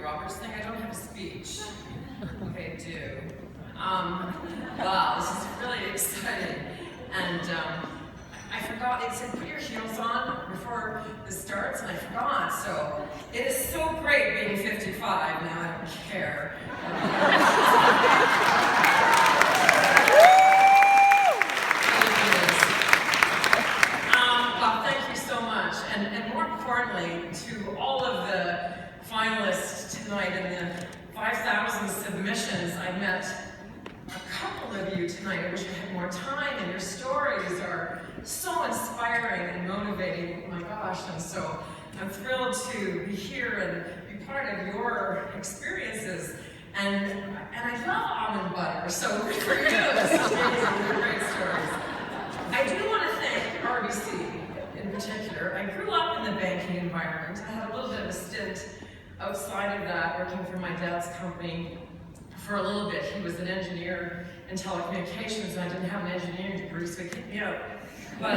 Roberts thing. I don't have a speech. Okay, I do. Wow, this is really exciting. And I forgot, it said put your heels on before this starts, and I forgot. So it is so great being 55 now, I don't care. Well, thank you so much. And more importantly, to all of the finalists tonight and the 5,000 submissions, I met a couple of you tonight. I wish I had more time, and your stories are so inspiring and motivating. Oh my gosh, and so I'm thrilled to be here and be part of your experiences. And I love almond butter, so good for you. This is amazing. They're great stories. I do want to thank RBC in particular. I grew up in the banking environment. I had a little bit of a stint outside of that, working for my dad's company for a little bit. He was an engineer in telecommunications, and I didn't have an engineering degree, so he kicked me out. But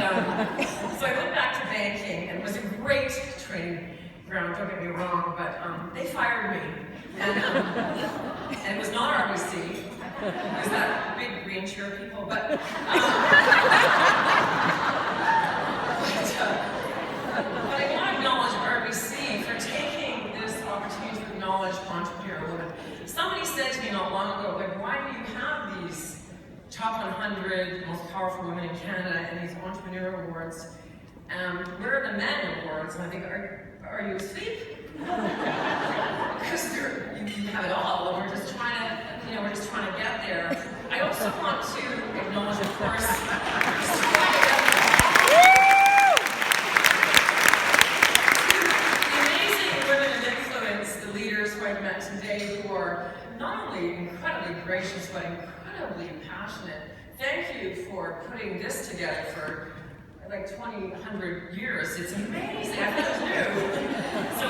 so I went back to banking, and it was a great training ground, don't get me wrong, but they fired me. And it was not RBC, it was that big green chair people, but I want to acknowledge RBC for taking this opportunity to acknowledge entrepreneur women. Somebody said to me not long ago, like, why do you have these top 100 most powerful women in Canada and these entrepreneur awards? Where are the men awards? And I think, are you asleep? Because you have it all, and we're just trying to get there. I also want to acknowledge, of course, the amazing women of influence, the leaders who I've met today, who are not only incredibly gracious, but incredibly passionate. Thank you for putting this together for like 2,100 years. It's amazing. I thought it was new. So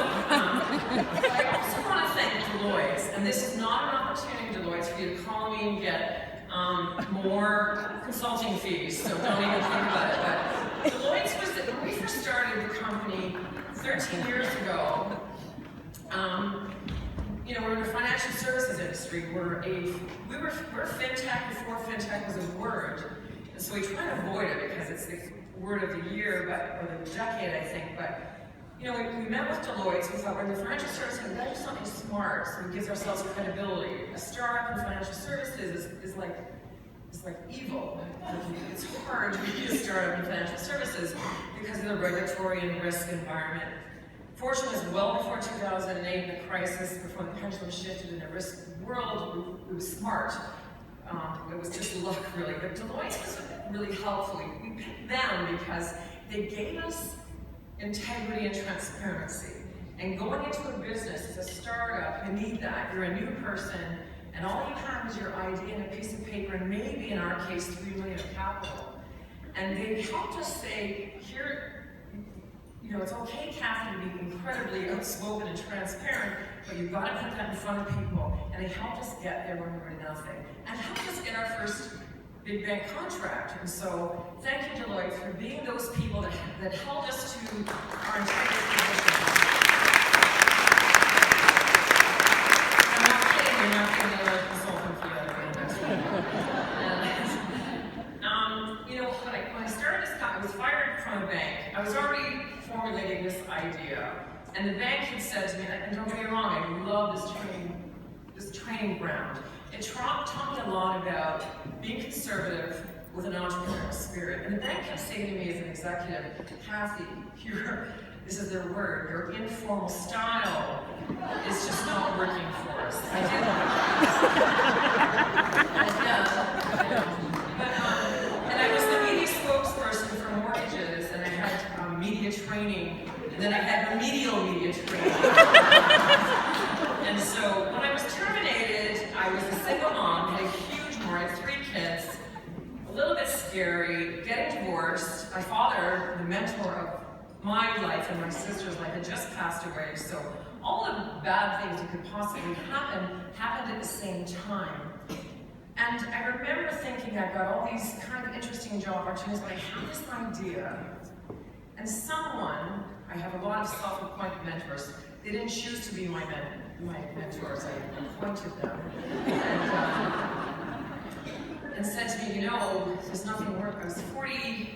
I also want to thank Deloitte, and this is not an opportunity, Deloitte, for you to call me and get more consulting fees, so don't even think about it. But Deloitte was, when we first started the company 13 years ago, you know, we're in the financial services industry. We're fintech before fintech was a word. And so we try to avoid it because it's the word of the year, or the decade, I think. But you know, we met with Deloitte, so we thought we're in the financial services, we gotta do something smart, so it gives ourselves credibility. A startup in financial services is like evil. It's hard to be a startup in financial services because of the regulatory and risk environment. Fortunately, it was well before 2008, the crisis, before the pendulum shifted in the risk world. It was smart. It was just luck, really. But Deloitte was really helpful. We picked them because they gave us integrity and transparency. And going into a business as a startup, you need that. You're a new person, and all you have is your ID and a piece of paper, and maybe, in our case, $3 million of capital. And they helped us say, here, you know, it's okay, Kathy, to be incredibly outspoken and transparent, but you've got to put that in front of people. And they helped us get there when we were nothing. And helped us get our first big bank contract. And so, thank you, Deloitte, for being those people that held us to our integrity position. I'm not kidding, you're not getting another consultant fee out of me next week. You know, when I started this company, I was fired from a bank. I was already formulating this idea. And the bank had said to me, and don't get me wrong, I love this training ground. It taught me a lot about being conservative with an entrepreneurial spirit. And the bank kept saying to me as an executive, Kathy, this is their word, your informal style is just not working for us. I and I was the media spokesperson for mortgages, and I had media training, and then I had remedial media training. And so when I was terminated, I was a single mom, had a huge mortgage, 3 kids, a little bit scary, getting divorced. My father, the mentor of my life and my sister's life, had just passed away, so all the bad things that could possibly happen happened at the same time. And I remember thinking, I've got all these kind of interesting job opportunities, but I have this idea. And someone, I have a lot of self-appointed mentors, They didn't choose to be my mentors. I appointed them. And said to me, you know, there's nothing worse. I was 40,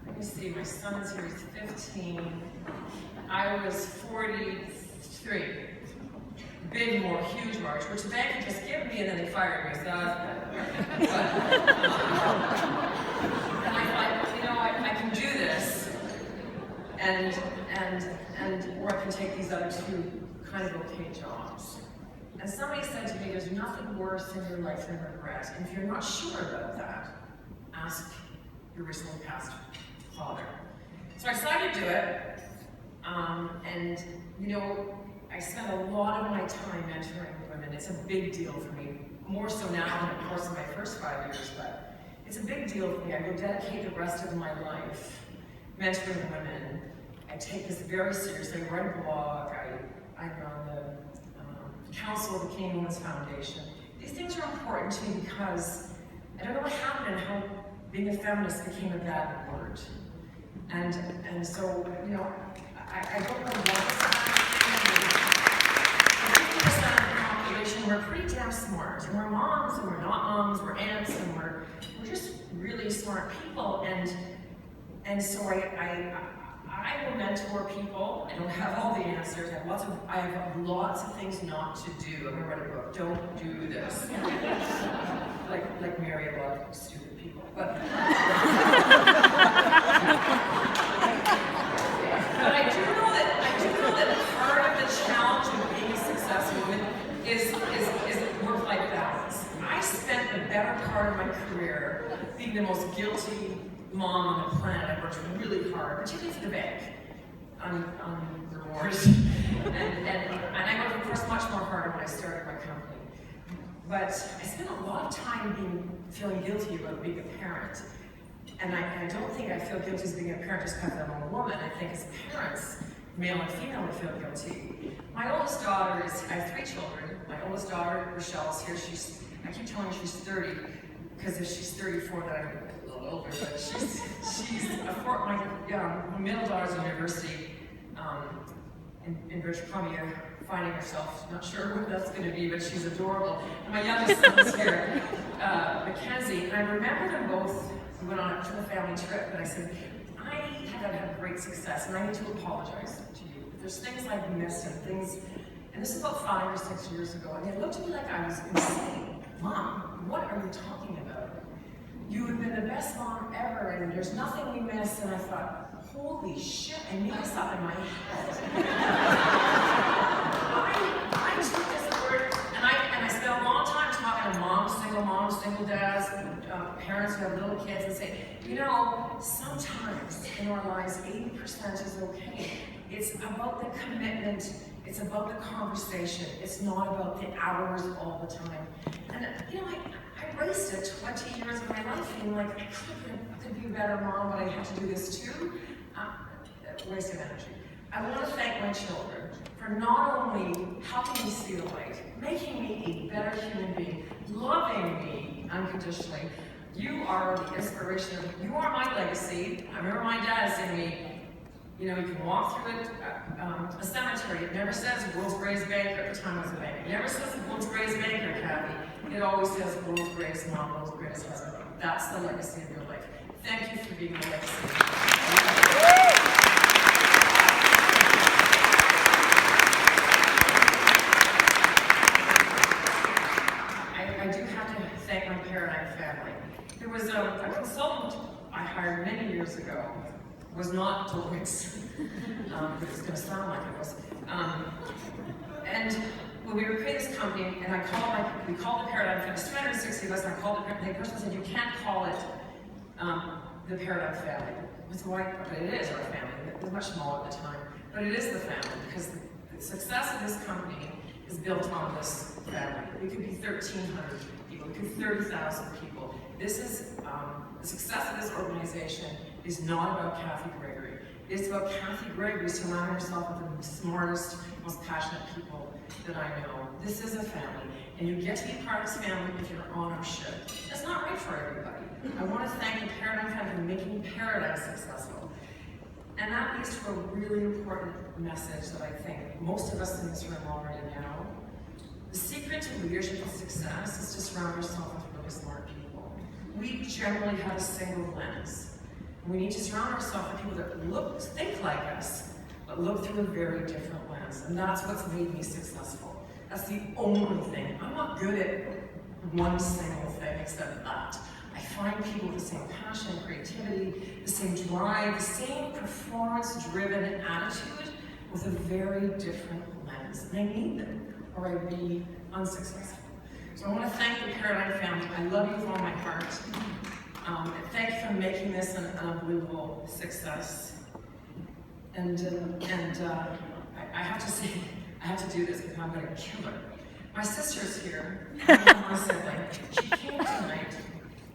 let me see, my son is here, he's 15. I was 43. Big, more huge march, which the bank had just given me and then they fired me, so that was bad. And I thought, you know, I can do this, and or I can take these other two kind of okay jobs. And somebody said to me, there's nothing worse in your life than regret. And if you're not sure about that, ask your recently passed father. So I decided to do it. And, you know, I spent a lot of my time mentoring women. It's a big deal for me, more so now than, of course, in my first 5 years, but it's a big deal for me. I will dedicate the rest of my life mentoring women. I take this very seriously. I write a blog. I'm on the Council of the Canadian Women's Foundation. These things are important to me because I don't know what happened and how being a feminist became a bad word. And so, you know, I don't know what it's about. 50% of the population, we're pretty damn smart. And we're moms, and we're not moms, we're aunts, and we're just really smart people. And so I will mentor people. I don't have all the answers. I have lots of things not to do. I'm gonna write a book. Don't do this. like marry a lot of stupid people. But I do know that part of the challenge of being a successful woman is work-life balance. I spent the better part of my career being the most guilty mom on the planet. I worked really hard, particularly for the bank, on rewards. and I worked, of course, much more harder when I started my company. But I spent a lot of time feeling guilty about being a parent. And I don't think I feel guilty as being a parent just because I'm a woman. I think as parents, male and female, we feel guilty. My oldest daughter I have 3 children. My oldest daughter, Rochelle, is here. I keep telling her she's 30, because if she's 34, then I'm a little older, but she's my middle daughter's in university in British Columbia, finding herself, not sure what that's going to be, but she's adorable. And my youngest son's here, Mackenzie, and I remember them both. We went on a family trip, and I said, I haven't had great success, and I need to apologize to you. There's things I've missed, and this is about 5 or 6 years ago, and they looked at me like I was insane. Mom, what are you talking about? You have been the best mom ever, and there's nothing we missed. And I thought, holy shit, I made this up in my head. I took this word, and I spent a long time talking to moms, single dads, parents who have little kids, and say, you know, sometimes in our lives, 80% is okay. It's about the commitment. It's about the conversation. It's not about the hours all the time. And you know, I wasted 20 years of my life feeling like I could be a better mom, but I had to do this too. Waste of energy. I want to thank my children for not only helping me see the light, making me a better human being, loving me unconditionally. You are the inspiration. You are my legacy. I remember my dad saying to me, you know, you can walk through a cemetery. It never says world's greatest banker. At the time I was a banker. It never says world's greatest banker, Kathy. It always says world's greatest mom, world's greatest husband. That's the legacy of your life. Thank you for being a legacy. I do have to thank my Paradigm family. There was a consultant I hired many years ago. Was not Deloitte's, but it's going to sound like it was. And when we were creating this company, and we called the Paradigm Family, there's 260 of us, and I called the person said, you can't call it the Paradigm Family. It's why, but it is our family. It was much smaller at the time, but it is the family, because the success of this company is built on this family. We could be 1,300 people, we could be 30,000 people. This is, the success of this organization is not about Kathy Gregory. It's about Kathy Gregory surrounding herself with the smartest, most passionate people that I know. This is a family, and you get to be part of this family if you're on our ship. That's not right for everybody. I want to thank the Paradigm family for making Paradigm successful. And that leads to a really important message that I think most of us in this room already know. The secret to leadership and success is to surround yourself with really smart people. We generally have a single lens. We need to surround ourselves with people that think like us, but look through a very different lens. And that's what's made me successful. That's the only thing. I'm not good at one single thing except that. I find people with the same passion, creativity, the same drive, the same performance-driven attitude with a very different lens. And I need them, or I'd be unsuccessful. So I want to thank the Paradigm family. I love you with all my heart. Thank you for making this an unbelievable success. And I have to say, I have to do this because I'm going to kill her. My sister's here, my sibling. She came tonight.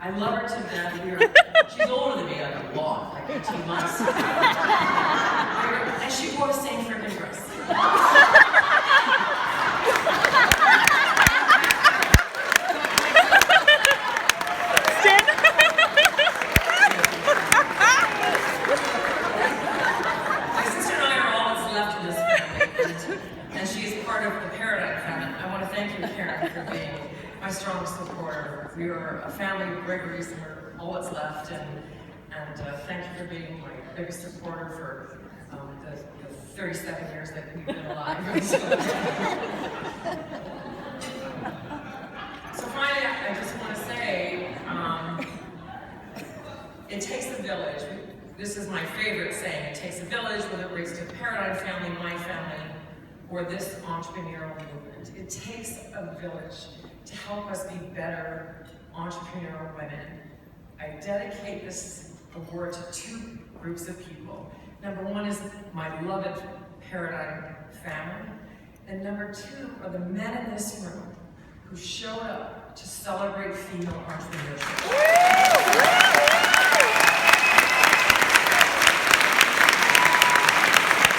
I love her to death. She's older than me, like a lot, like 18 months. And she wore the same freaking dress. My sister and I are all that's left in this family, and she is part of the Paradigm family. I want to thank you, Karen, for being my strong supporter. We are a family of Gregory's, and we're all that's left, and thank you for being my biggest supporter for the 37 years that we've been alive. So finally, I just want to say, it takes a village. This is my favorite saying. It takes a village, whether it relates to the Paradigm family, my family, or this entrepreneurial movement. It takes a village to help us be better entrepreneurial women. I dedicate this award to two groups of people. Number one is my beloved Paradigm family, and number two are the men in this room who showed up to celebrate female entrepreneurship.